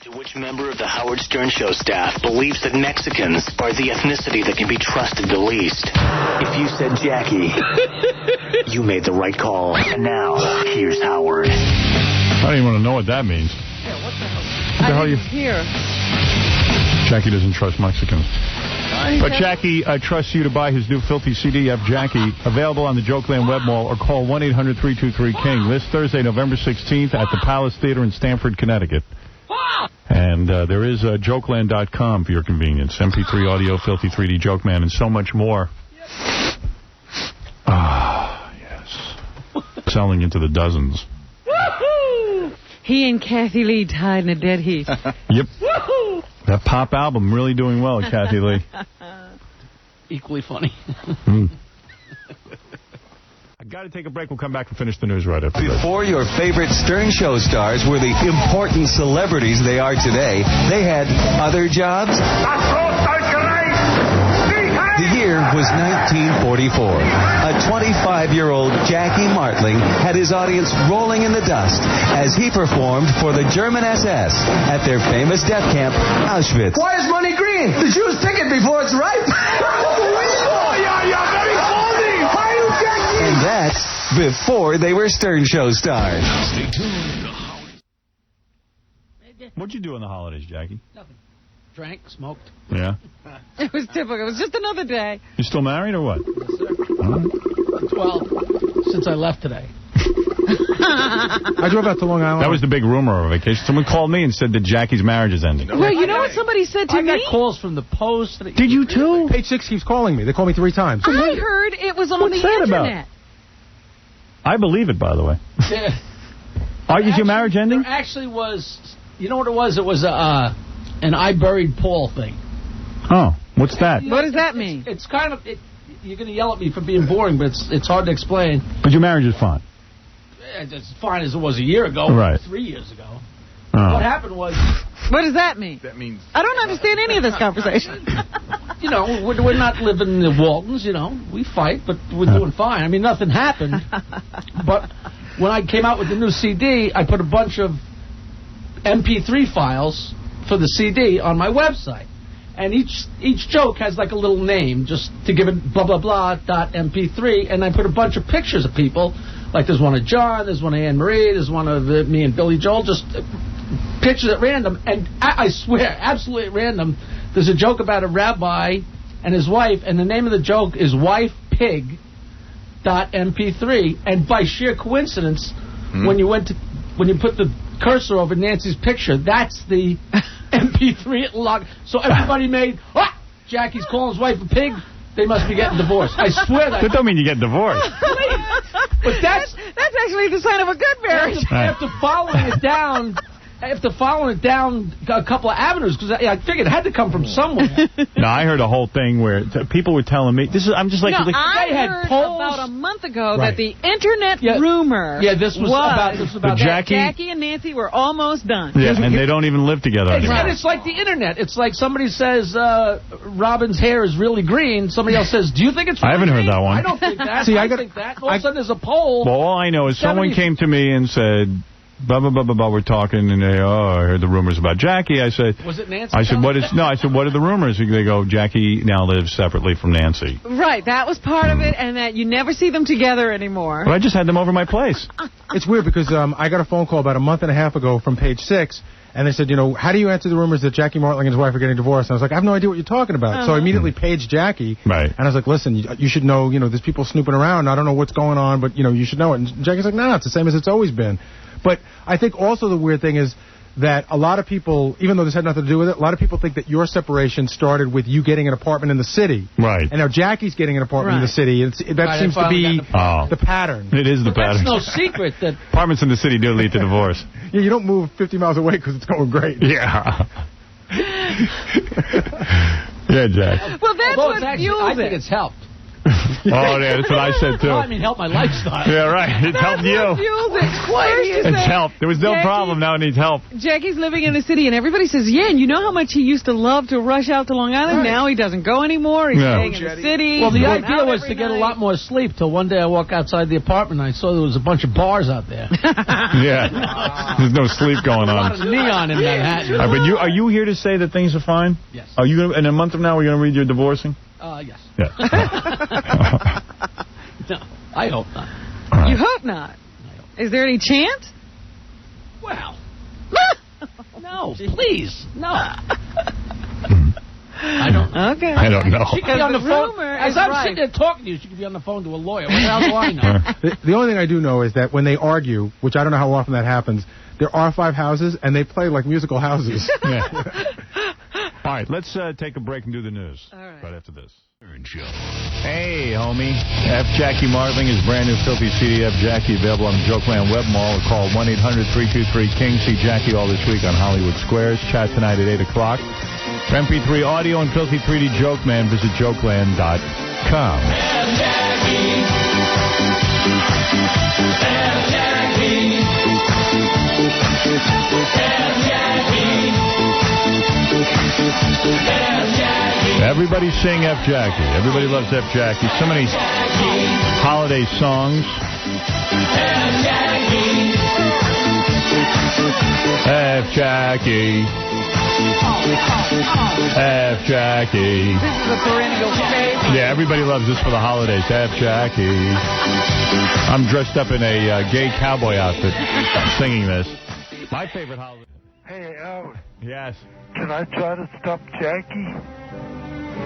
Which member of the Howard Stern Show staff believes that Mexicans are the ethnicity that can be trusted the least? If you said Jackie, you made the right call. And now, here's Howard. I don't even want to know what that means. Yeah, what the hell? What the hell you here. Jackie doesn't trust Mexicans. But Jackie trusts you to buy his new Filthy CD, F. Jackie, available on the Jokeland Web Mall, or call 1-800-323-KING this Thursday, November 16th at the Palace Theater in Stamford, Connecticut. And there is Jokeland.com for your convenience. MP3 audio, Filthy 3D Jokeman, and so much more. Ah, yes. Selling into the dozens. Woohoo! He and Kathy Lee tied in a dead heat. Yep. Woohoo! That pop album really doing well, Kathy Lee. Equally funny. I got to take a break. We'll come back and finish the news right after this. Before your favorite Stern Show stars were the important celebrities they are today, they had other jobs. The year was 1944. A 25-year-old Jackie Martling had his audience rolling in the dust as he performed for the German SS at their famous death camp, Auschwitz. Why is money green? The Jews pick it before it's ripe. Oh, yeah, very funny. Why you Jackie? And that's before they were Stern Show stars. Stay tuned. What'd you do on the holidays, Jackie? Nothing. Drank, smoked. Yeah? It was typical. It was just another day. You still married or what? Yes, sir. Well, since I left today. I drove out to Long Island. That was the big rumor of vacation. Someone called me and said that Jackie's marriage is ending. Well, you know what somebody said to me? I got calls from the Post. Did you too? Page 6 keeps calling me. They called me 3 times. I heard it was on the internet. About? I believe it, by the way. Yeah. Is your marriage ending? There actually was, you know what it was? It was an I Buried Paul thing. Oh, what's that? What does that mean? It's kind of, you're going to yell at me for being boring, but it's hard to explain. But your marriage is fine. It's as fine as it was a year ago, right. 3 years ago. Oh. What happened was... What does that mean? That means... I don't understand any of this conversation. You know, we're not living in the Waltons, you know. We fight, but we're doing fine. I mean, nothing happened. But when I came out with the new CD, I put a bunch of MP3 files for the CD on my website. And each joke has like a little name just to give it blah, blah, blah, .mp3. And I put a bunch of pictures of people. Like there's one of John, there's one of Anne Marie, there's one of me and Billy Joel. Just pictures at random. And I swear, absolutely at random, there's a joke about a rabbi and his wife. And the name of the joke is Wife Pig .mp3. And by sheer coincidence, when you put the cursor over Nancy's picture, that's the MP3 log. So everybody made, Jackie's calling his wife a pig. They must be getting divorced. I swear that. That don't mean you get divorced. But that's actually the sign of a good marriage. After following it down a couple of avenues, because I figured it had to come from somewhere. No, I heard a whole thing where people were telling me, I'm just like... No, I they had heard polls. about a month ago that the internet rumor this was about Jackie and Nancy were almost done. Yeah, and they don't even live together anymore. And it's like the internet. It's like somebody says Robin's hair is really green. Somebody else says, do you think it's really I haven't green? heard that one. I don't think that. See, I think that. All of a sudden there's a poll. Well, all I know is someone came to me and said... Blah, blah, blah, blah, blah, we're talking, and I heard the rumors about Jackie. I said... Was it Nancy? I said, what are the rumors? They go, Jackie now lives separately from Nancy. Right, that was part of it, and that you never see them together anymore. But I just had them over my place. It's weird because I got a phone call about a month and a half ago from Page 6, and they said, how do you answer the rumors that Jackie Martling and his wife are getting divorced? And I was like, I have no idea what you're talking about. So I immediately paged Jackie, and I was like, listen, you should know, there's people snooping around. I don't know what's going on, but, you should know it. And Jackie's like, no, it's the same as it's always been. But I think also the weird thing is that a lot of people, even though this had nothing to do with it, a lot of people think that your separation started with you getting an apartment in the city. Right. And now Jackie's getting an apartment in the city. That seems to be the pattern. It is the pattern. That's no secret that... Apartments in the city do lead to divorce. Yeah, you don't move 50 miles away because it's going great. Yeah. Yeah, Jack. Well, that's what fuels I think it's helped. Oh, yeah, that's what I said, too. No, I mean, help my lifestyle. Yeah, right. It's helped you. It's helped. There was no problem. Now it needs help. Jackie's living in the city, and everybody says, yeah, and you know how much he used to love to rush out to Long Island? Right. Now he doesn't go anymore. He's staying in the city. Well, the idea was to get a lot more sleep, till one day I walk outside the apartment and I saw there was a bunch of bars out there. Yeah. There's no sleep going on. A lot of neon in Manhattan. But are you here to say that things are fine? Yes. Are you gonna, in a month from now, we're going to read your divorcing? Yes. Yeah. No, I hope not. Right. You hope not. Is there any chance? Well, no, please, no. I don't know. Okay. I don't know. She could be on the phone. As I'm sitting there talking to you, she could be on the phone to a lawyer. What the hell do I know? The only thing I do know is that when they argue, which I don't know how often that happens, there are 5 houses, and they play like musical houses. Yeah. All right, let's take a break and do the news. All right. Right after this. Hey, homie. F. Jackie Martling is brand new Filthy CD. F. Jackie available on the Jokeland Web Mall. Or call 1-800-323-KING. See Jackie all this week on Hollywood Squares. Chat tonight at 8 o'clock. For MP3 audio and Filthy 3D Joke Man, visit jokeland.com. Everybody sing F. Jackie. Everybody loves F. Jackie. So many holiday songs. F. Jackie. F. Jackie. This is a perennial favorite. Yeah, everybody loves this for the holidays. F. Jackie. I'm dressed up in a gay cowboy outfit singing this. My favorite holiday. Hey, Howard. Yes. Can I try to stump Jackie?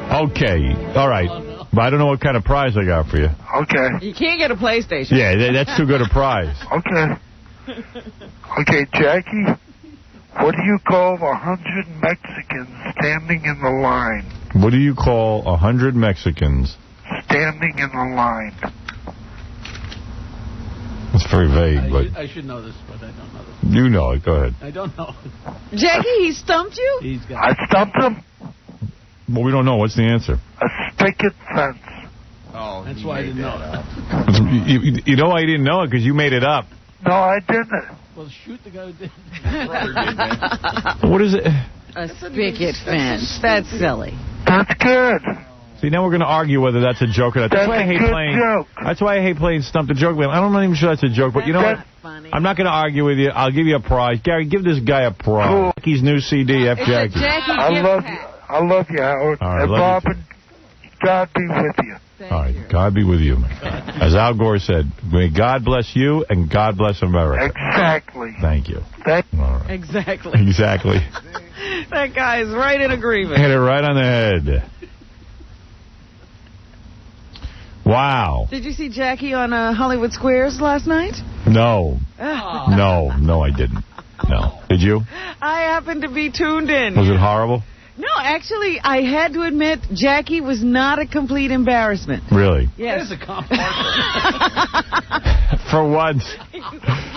Okay. All right. But I don't know what kind of prize I got for you. Okay. You can't get a PlayStation. Yeah, that's too good a prize. Okay. Okay, Jackie, what do you call 100 Mexicans standing in the line? What do you call 100 Mexicans standing in the line? It's very vague, but... I should know this, but I don't know this. You know it. Go ahead. I don't know. Jackie, he stumped you? I stumped him. Well, we don't know. What's the answer? A spigot fence. Oh, that's why I didn't know that. You know why you didn't know it? Because you made it up. No, I didn't. Well, shoot the guy who did. What is it? A spigot fence. That's silly. That's good. See, now we're going to argue whether that's a joke or not. That's why I hate playing. Joke. That's why I hate playing Stump the Joke. I'm not even sure that's a joke, but you know what? Funny. I'm not going to argue with you. I'll give you a prize. Gary, give this guy a prize. Cool. Jackie's new CD, F. Jackie. I love you, Howard. All right, and Bob, and God be with you. All right, God be with you, man. As Al Gore said, may God bless you and God bless America. Exactly. Thank you. All right. Exactly. Exactly. That guy is right in agreement. Hit it right on the head. Wow. Did you see Jackie on Hollywood Squares last night? No. No, I didn't. No. Did you? I happened to be tuned in. Was it horrible? No, actually, I had to admit, Jackie was not a complete embarrassment. Really? Yes. That is a compliment. For once.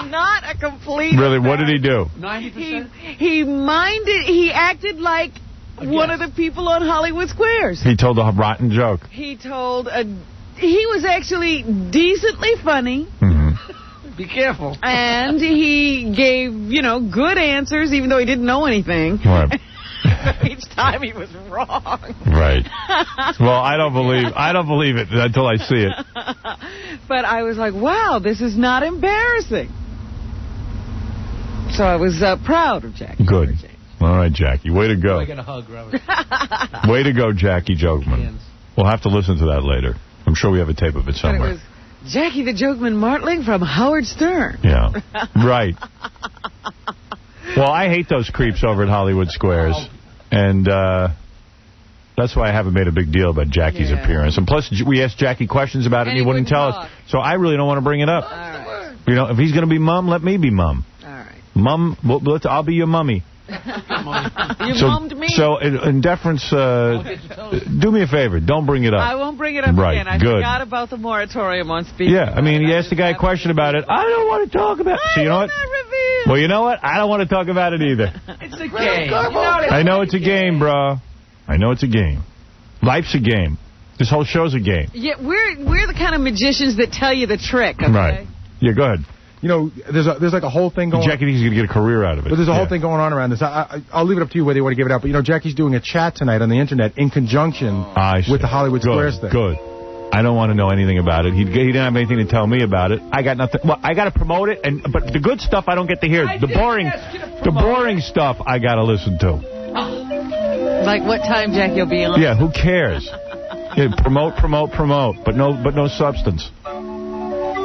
Not a complete Really, what did he do? 90%? He acted like one of the people on Hollywood Squares. He told a rotten joke. He was actually decently funny. Mm-hmm. Be careful. And he gave, good answers, even though he didn't know anything. Right. Each time he was wrong. Right. Well, I don't believe it until I see it. But I was like, wow, this is not embarrassing. So I was proud of Jackie. Good. All right, Jackie. Way to go. I get a hug, Robert. Way to go, Jackie Jokeman. We'll have to listen to that later. I'm sure we have a tape of it somewhere. But it was Jackie the Jokeman Martling from Howard Stern. Yeah. Right. Well, I hate those creeps over at Hollywood Squares. And that's why I haven't made a big deal about Jackie's appearance. And plus, we asked Jackie questions about it, and he wouldn't tell us. So I really don't want to bring it up. All right. If he's going to be mum, let me be mum. All right. Mum, I'll be your mummy. Mummed me. So, in deference, do me a favor. Don't bring it up. I won't bring it up again. I forgot about the moratorium on speaking. Yeah, I mean, you asked the guy a question about it. I don't want to talk about it. So, you know what? Well, you know what? I don't want to talk about it either. It's a game. I know it's a game, bro. I know it's a game. Life's a game. This whole show's a game. Yeah, we're the kind of magicians that tell you the trick, okay? Right. Yeah, go ahead. You know, there's like a whole thing going on. Jackie thinks he's going to get a career out of it. But there's a whole thing going on around this. I'll leave it up to you whether you want to give it out. But, you know, Jackie's doing a chat tonight on the Internet in conjunction with the Hollywood Squares thing. Good. I don't want to know anything about it. He didn't have anything to tell me about it. I got nothing. Well, I got to promote it, but the good stuff I don't get to hear. The boring stuff I got to listen to. Like what time Jackie will be on? Yeah, who cares? Yeah, promote, but no substance.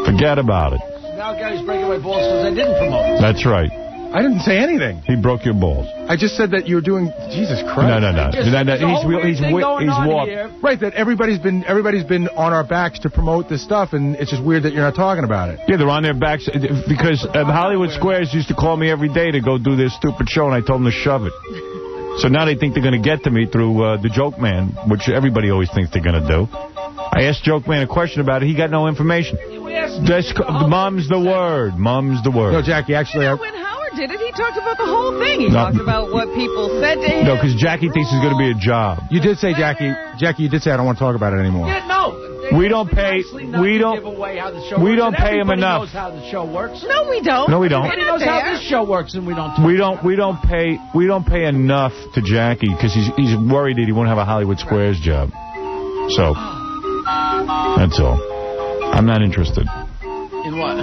Forget about it. Now Gary's breaking my balls because I didn't promote it. That's right. I didn't say anything. He broke your balls. I just said that you're doing... Jesus Christ. No. He's walked. Right, that everybody's been on our backs to promote this stuff, and it's just weird that you're not talking about it. Yeah, they're on their backs because Hollywood Squares used to call me every day to go do this stupid show, and I told them to shove it. So now they think they're going to get to me through the Joke Man, which everybody always thinks they're going to do. I asked Joke Man a question about it. He got no information. Mum's the word. Mum's the word. No, Jackie, actually... When Howard did it, he talked about the whole thing. He talked about what people said to him. No, because Jackie thinks it's going to be a job. You did say, Jackie, you did say I don't want to talk about it anymore. Yeah, no. We don't pay him enough. Knows how the show works. No, we don't. No, we don't. Everybody knows how this show works, and we don't. We don't pay enough to Jackie because he's worried that he won't have a Hollywood Squares job. So that's all. I'm not interested. In what?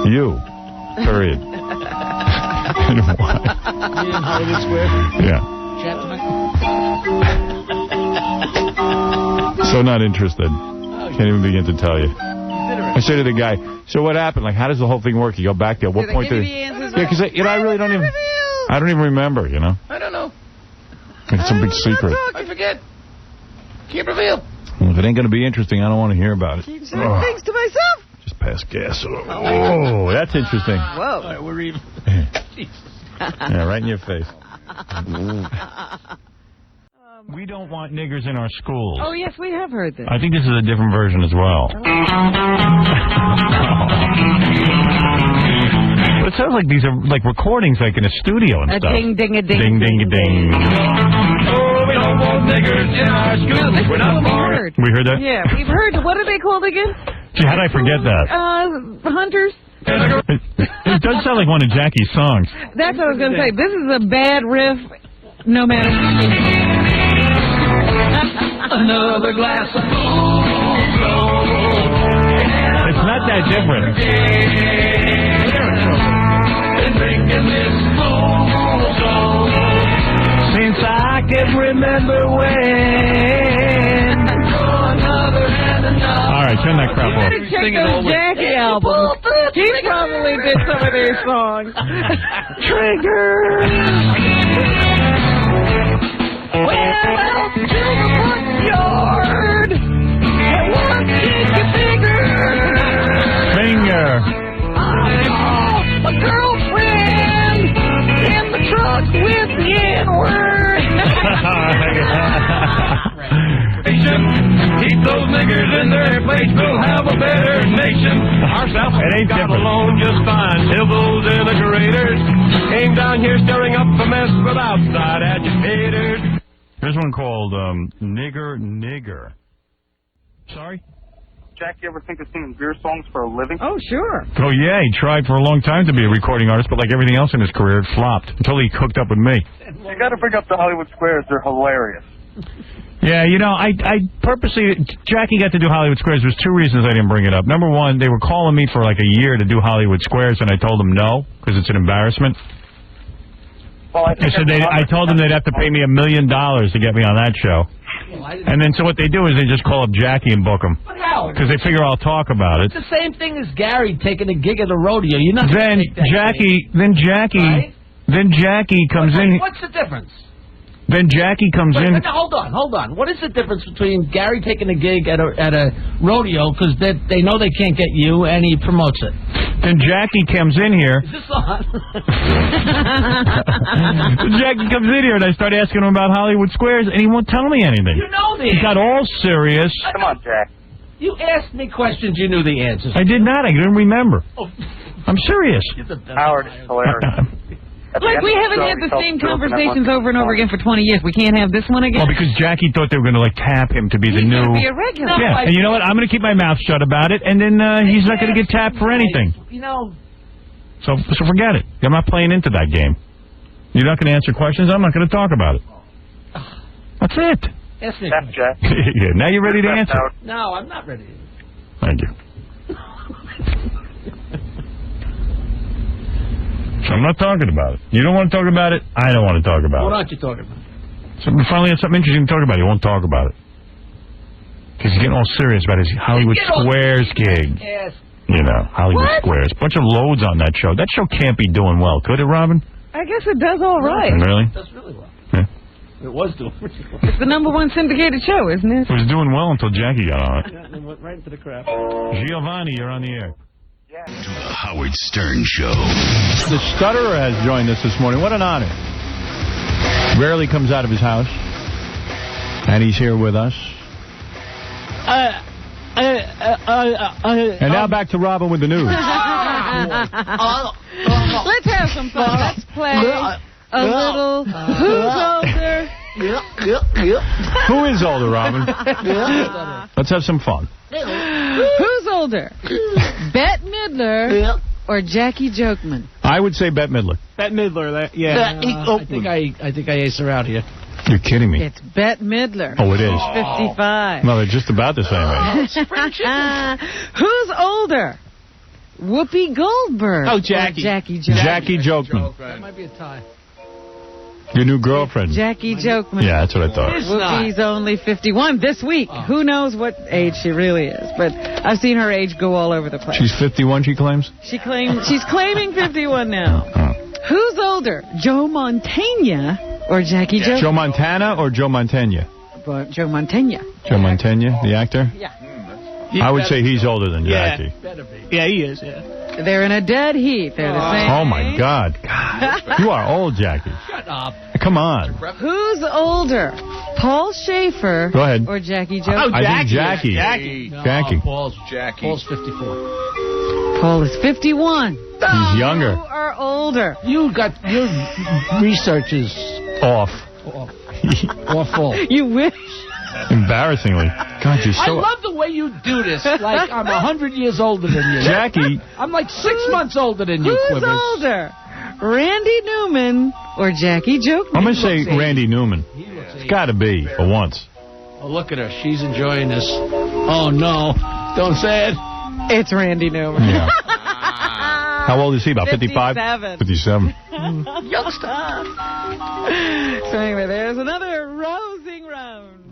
You. Period. In what? Me in Hollywood Squares? Yeah. Chat tonight? So not interested. Can't even begin to tell you. I say to the guy, so what happened? Like, how does the whole thing work? You go back there. At what point did it... Yeah, because I really don't even... I don't even remember, you know? I don't know. It's a big secret. I forget. Can't reveal. Well, if it ain't going to be interesting, I don't want to hear about it. Keep saying things to myself. Just pass gas. Oh, that's interesting. Whoa. All right, we're even. Yeah, right in your face. We don't want niggers in our schools. Oh, yes, we have heard this. I think this is a different version as well. But it sounds like these are like recordings like in a studio and stuff. Ding, ding, a ding. Ding, ding, a ding. Oh, we don't want niggers in our schools. No, We're not heard. We heard that? Yeah, we've heard. What are they called again? Gee, how did I forget that? Hunters. It does sound like one of Jackie's songs. That's what I was going to say. This is a bad riff, no matter. Another glass of It's not that different. Since I can remember when. All right, turn that crap off. Check those Jackie albums. He probably did some of their songs. Trigger. Well, out to the front yard. And one chicken finger. Finger. I saw a girlfriend in the truck with the N-word. Keep those niggers in their place, we'll have a better nation. Our South got along just fine. Hillbills and the graders came down here stirring up a mess with outside agitators. Here's one called Nigger. Sorry? Jack, you ever think of singing beer songs for a living? Oh, sure. Oh, yeah, he tried for a long time to be a recording artist, but like everything else in his career, it flopped until he hooked up with me. You got to bring up the Hollywood Squares. They're hilarious. Yeah, you know, I purposely... Jackie got to do Hollywood Squares. There's two reasons I didn't bring it up. Number one, they were calling me for like a year to do Hollywood Squares, and I told them no, because it's an embarrassment. Well, I told them they'd have to pay me $1 million to get me on that show. And then so what they do is they just call up Jackie and book him. Because they figure I'll talk about it. It's the same thing as Gary taking a gig at the rodeo. You're not Then Jackie comes in. What's the difference? Then Jackie comes in. Hold on. What is the difference between Gary taking a gig at a rodeo because they know they can't get you and he promotes it? Then Jackie comes in here. Is this on? Jackie comes in here and I start asking him about Hollywood Squares and he won't tell me anything. You know the He got all serious. Come on, Jack. You asked me questions you knew the answers. I did not. I didn't remember. I'm serious. Howard is hilarious. Like, we haven't had the same conversations over and over again for 20 years. We can't have this one again? Well, because Jackie thought they were going to, like, tap him to be the He's new... going to be a regular. Yeah, and you know what? I'm going to keep my mouth shut about it, and then he's not going to get tapped for anything. You know... So forget it. I'm not playing into that game. You're not going to answer questions? I'm not going to talk about it. That's it. That's Jack. Yeah, now you're ready to answer. No, I'm not ready. Thank you. So I'm not talking about it. You don't want to talk about it. I don't want to talk about it. What aren't you talking about? So we finally had something interesting to talk about. He won't talk about it. Because he's getting all serious about his Hollywood Squares gig. Yes. You know, Hollywood Squares. Bunch of loads on that show. That show can't be doing well, could it, Robin? I guess it does all right. Really? It does really well. Yeah. It was doing really well. It's the #1 syndicated show, isn't it? It was doing well until Jackie got on it. Yeah, and went right into the crap. Giovanni, you're on the air. To the Howard Stern Show. The Stutterer has joined us this morning. What an honor. Rarely comes out of his house. And he's here with us. And now back to Robin with the news. Let's have some fun. Let's play a little Who's Older? Who is older, Robin? Let's have some fun. Who's older? Bette Midler or Jackie Jokeman? I would say Bette Midler. Bette Midler, yeah. I think I ace her out here. You're kidding me. It's Bette Midler. Oh, it is? She's 55. No, they're just about the same age. Who's older? Whoopi Goldberg. Oh, Jackie. Or Jackie Jokeman. Jackie Jokeman. That might be a tie. Your new girlfriend. Jackie Jokeman. Yeah, that's what I thought. Whoopi's only 51 this week. Who knows what age she really is? But I've seen her age go all over the place. She's 51, she claims? She's claiming 51 now. Who's older, Joe Mantegna or Jackie Jokeman? Joe Montana or Joe Mantegna? Joe Mantegna. Joe Mantegna, the actor? Yeah. I would say he's older than Jackie. Yeah, he is, yeah. They're in a dead heat. They're the same. Oh, my God. You are old, Jackie. Shut up. Come on. Who's older, Paul Schaefer Go ahead. or Jackie Jokeman? I think Jackie. No, Jackie. Paul's 54. Paul is 51. He's younger. Who are older? You got your research is Off. awful. You wish. Embarrassingly. God, you're I so... love the way you do this. Like I'm 100 years older than you. Jackie. I'm like 6 months older than you, Who's Quivers. older, Randy Newman or Jackie Jokeman? I'm going to say Randy Newman. It's got to be, for once. Oh, look at her. She's enjoying this. Oh, no. Don't say it. It's Randy Newman. Yeah. How old is he? About 55? 57. 57. Youngster. So anyway, there's another rose.